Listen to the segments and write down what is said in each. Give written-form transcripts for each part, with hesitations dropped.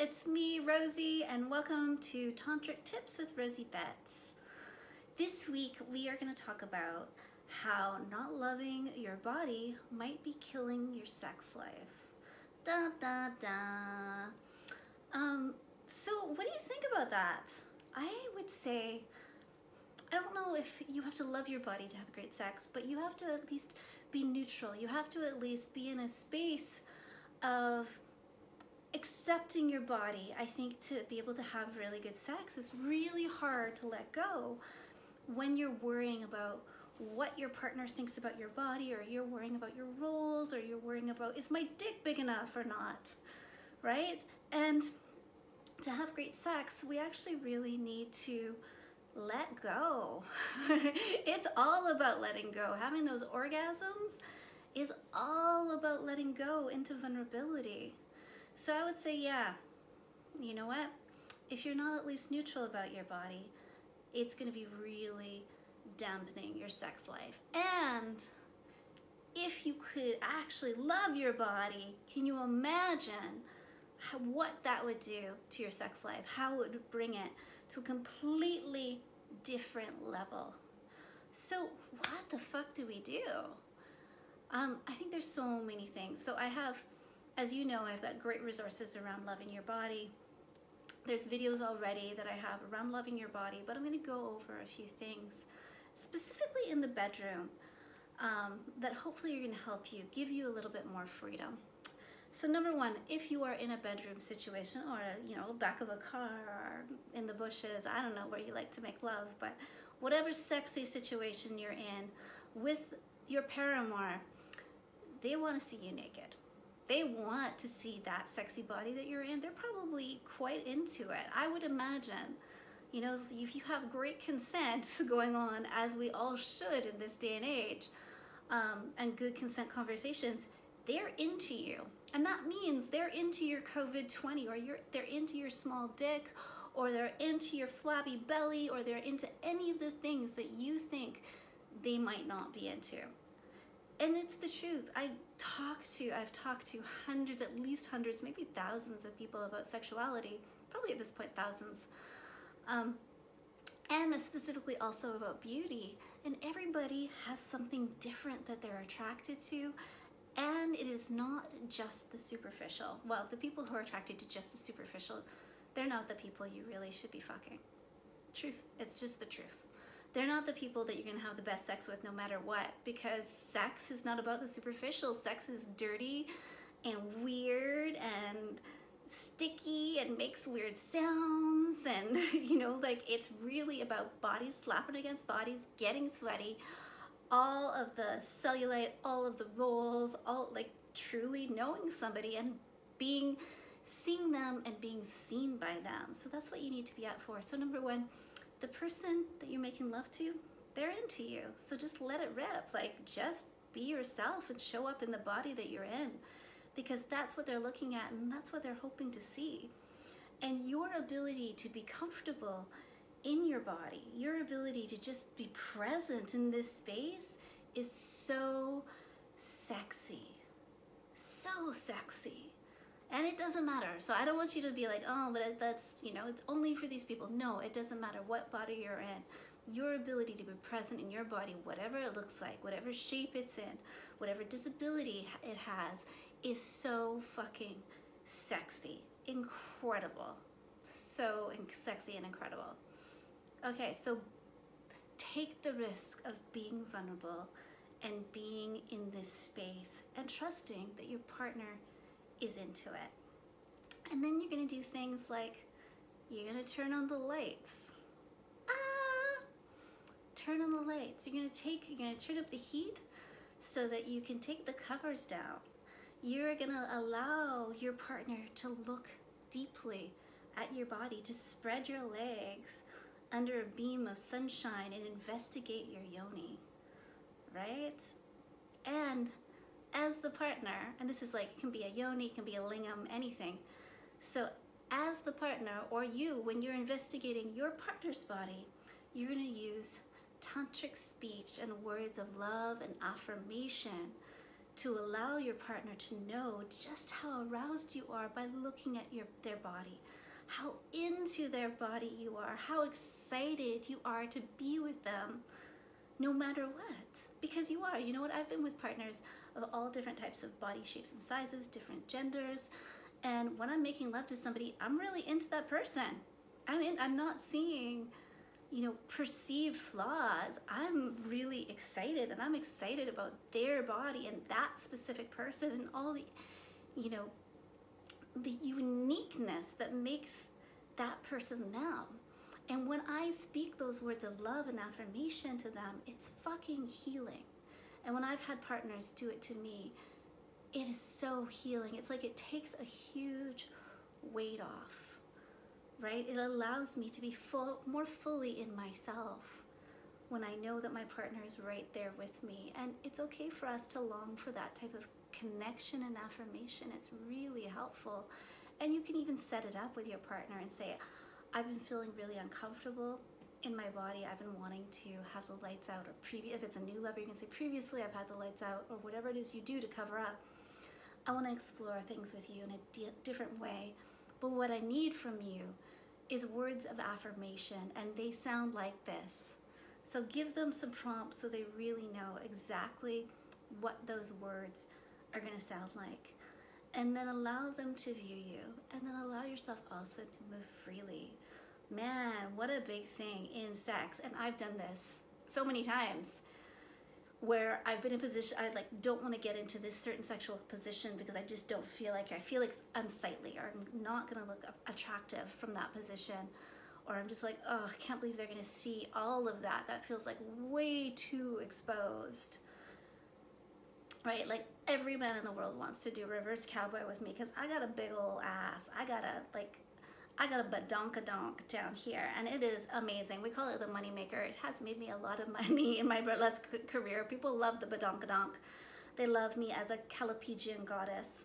it's me, Rosie, and welcome to Tantric Tips with Rosie Betts. This week we are going to talk about how not loving your body might be killing your sex life. Da da da. So what do you think about that? I would say, I don't know if you have to love your body to have great sex, but you have to at least be neutral. You have to at least be in a space of accepting your body. I think to be able to have really good sex is really hard to let go when you're worrying about what your partner thinks about your body, or you're worrying about your roles, or you're worrying about, is my dick big enough or not, right? And to have great sex, we actually really need to let go. It's all about letting go. Having those orgasms is all about letting go into vulnerability. So I would say, yeah, you know what? If you're not at least neutral about your body, it's going to be really dampening your sex life. And if you could actually love your body, can you imagine what that would do to your sex life? How it would bring it to a completely different level. So what the fuck do we do? I think there's so many things. So I have, as you know, I've got great resources around loving your body. There's videos already that I have around loving your body, but I'm going to go over a few things, specifically in the bedroom, that hopefully are going to help you, give you a little bit more freedom. So number one, if you are in a bedroom situation, or back of a car, or in the bushes, I don't know where you like to make love, but whatever sexy situation you're in with your paramour, they want to see you naked. They want to see that sexy body that you're in. They're probably quite into it. I would imagine, if you have great consent going on, as we all should in this day and age, and good consent conversations, they're into you. And that means they're into your COVID-20, or they're into your small dick, or they're into your flabby belly, or they're into any of the things that you think they might not be into. And it's the truth. I've talked to hundreds, at least hundreds, maybe thousands of people about sexuality, probably at this point thousands, and specifically also about beauty. And everybody has something different that they're attracted to, and it is not just the superficial. Well, the people who are attracted to just the superficial, they're not the people you really should be fucking. Truth, it's just the truth. They're not the people that you're going to have the best sex with no matter what, because sex is not about the superficial. Sex is dirty and weird and sticky and makes weird sounds, and it's really about bodies slapping against bodies, getting sweaty, all of the cellulite, all of the rolls, all truly knowing somebody and seeing them and being seen by them. So that's what you need to be out for. So number one, the person that you're making love to, they're into you. So just let it rip. Just be yourself and show up in the body that you're in, because that's what they're looking at and that's what they're hoping to see. And your ability to be comfortable in your body, your ability to just be present in this space is so sexy. So sexy. And it doesn't matter. So I don't want you to be like, oh, but that's, it's only for these people. No, it doesn't matter what body you're in. Your ability to be present in your body, whatever it looks like, whatever shape it's in, whatever disability it has, is so fucking sexy. Incredible. So sexy and incredible. Okay, so take the risk of being vulnerable and being in this space and trusting that your partner is into it. And then you're going to do things like, you're going to turn on the lights. Turn on the lights. You're going to turn up the heat so that you can take the covers down. You're going to allow your partner to look deeply at your body, to spread your legs under a beam of sunshine and investigate your yoni, right? And as the partner, and this is it can be a yoni, it can be a lingam, anything. So as the partner, or you, when you're investigating your partner's body, you're going to use tantric speech and words of love and affirmation to allow your partner to know just how aroused you are by looking at their body, how into their body you are, how excited you are to be with them no matter what, because you are. You know what, I've been with partners of all different types of body shapes and sizes, different genders, and when I'm making love to somebody, I'm really into that person. I'm not seeing, perceived flaws. I'm really excited, and I'm excited about their body and that specific person and all the, the uniqueness that makes that person them. And when I speak those words of love and affirmation to them, it's fucking healing. And when I've had partners do it to me, it is so healing. It's like it takes a huge weight off, right? It allows me to be more fully in myself when I know that my partner is right there with me. And it's okay for us to long for that type of connection and affirmation. It's really helpful. And you can even set it up with your partner and say, I've been feeling really uncomfortable in my body. I've been wanting to have the lights out, or if it's a new lover, you can say, previously I've had the lights out, or whatever it is you do to cover up. I want to explore things with you in a different way. But what I need from you is words of affirmation, and they sound like this. So give them some prompts so they really know exactly what those words are going to sound like. And then allow them to view you, and then allow yourself also to move freely. Man, what a big thing in sex. And I've done this so many times where I've been in a position, I don't want to get into this certain sexual position because I just don't feel like it's unsightly, or I'm not going to look attractive from that position. Or I'm just like, oh, I can't believe they're going to see all of that. That feels like way too exposed. Right? Like every man in the world wants to do reverse cowboy with me because I got a big old ass. I got a badonkadonk down here, and it is amazing. We call it the money maker. It has made me a lot of money in my burlesque career. People love the badonkadonk. They love me as a Callipygian goddess.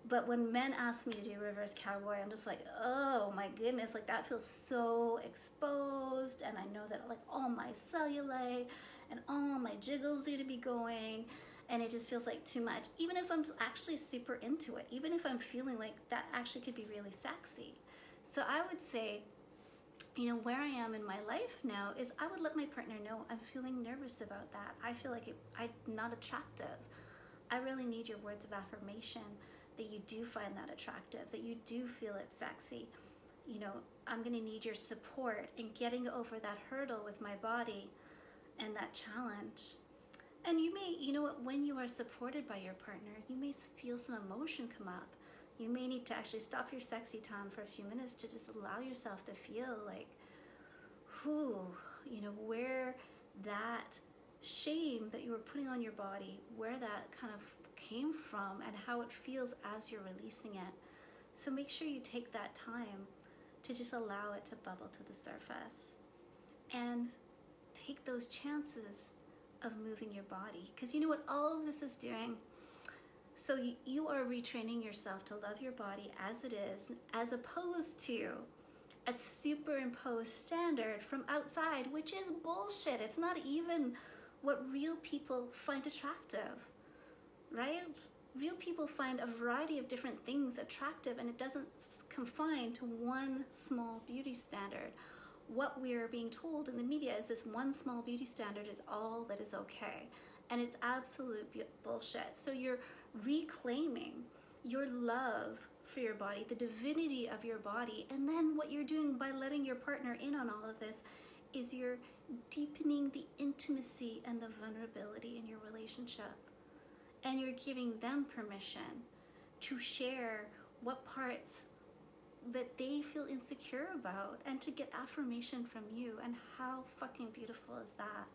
But when men ask me to do reverse cowboy, I'm just like, oh my goodness, like that feels so exposed, and I know that like all my cellulite and all my jiggles need to be going, and it just feels like too much. Even if I'm actually super into it, even if I'm feeling like that actually could be really sexy. So I would say, where I am in my life now is I would let my partner know I'm feeling nervous about that. I feel like I'm not attractive. I really need your words of affirmation that you do find that attractive, that you do feel it sexy. I'm gonna need your support in getting over that hurdle with my body and that challenge. And you may, when you are supported by your partner, you may feel some emotion come up. You may need to actually stop your sexy time for a few minutes to just allow yourself to feel like, where that shame that you were putting on your body, where that kind of came from and how it feels as you're releasing it. So make sure you take that time to just allow it to bubble to the surface and take those chances of moving your body. Because you know what all of this is doing? So you are retraining yourself to love your body as it is, as opposed to a superimposed standard from outside, which is bullshit. It's not even what real people find attractive, right? Real people find a variety of different things attractive, and it doesn't confine to one small beauty standard. What we're being told in the media is this one small beauty standard is all that is okay. And it's absolute bullshit. So you're reclaiming your love for your body, the divinity of your body. And then what you're doing by letting your partner in on all of this is you're deepening the intimacy and the vulnerability in your relationship. And you're giving them permission to share what parts that they feel insecure about and to get affirmation from you. And how fucking beautiful is that?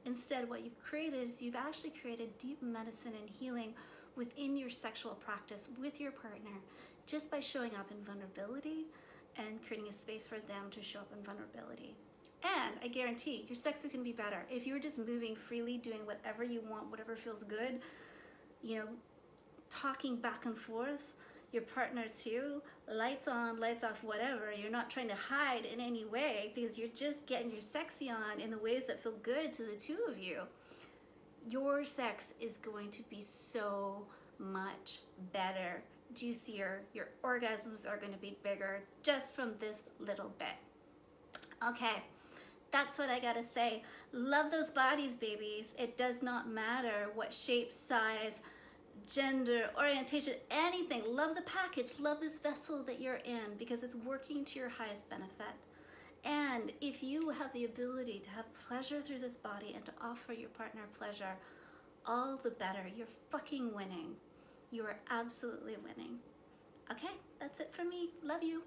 Instead, what you've created is you've actually created deep medicine and healing within your sexual practice with your partner just by showing up in vulnerability and creating a space for them to show up in vulnerability. And I guarantee your sex is going to be better if you're just moving freely, doing whatever you want, whatever feels good, talking back and forth, your partner too, lights on, lights off, whatever. You're not trying to hide in any way because you're just getting your sexy on in the ways that feel good to the two of you. your sex is going to be so much better, juicier. Your orgasms are going to be bigger just from this little bit. Okay, that's what I gotta say. Love those bodies, babies. It does not matter what shape, size, gender, orientation, anything. Love the package. Love this vessel that you're in because it's working to your highest benefit. And if you have the ability to have pleasure through this body and to offer your partner pleasure, all the better. You're fucking winning. You are absolutely winning. Okay, that's it from me. Love you.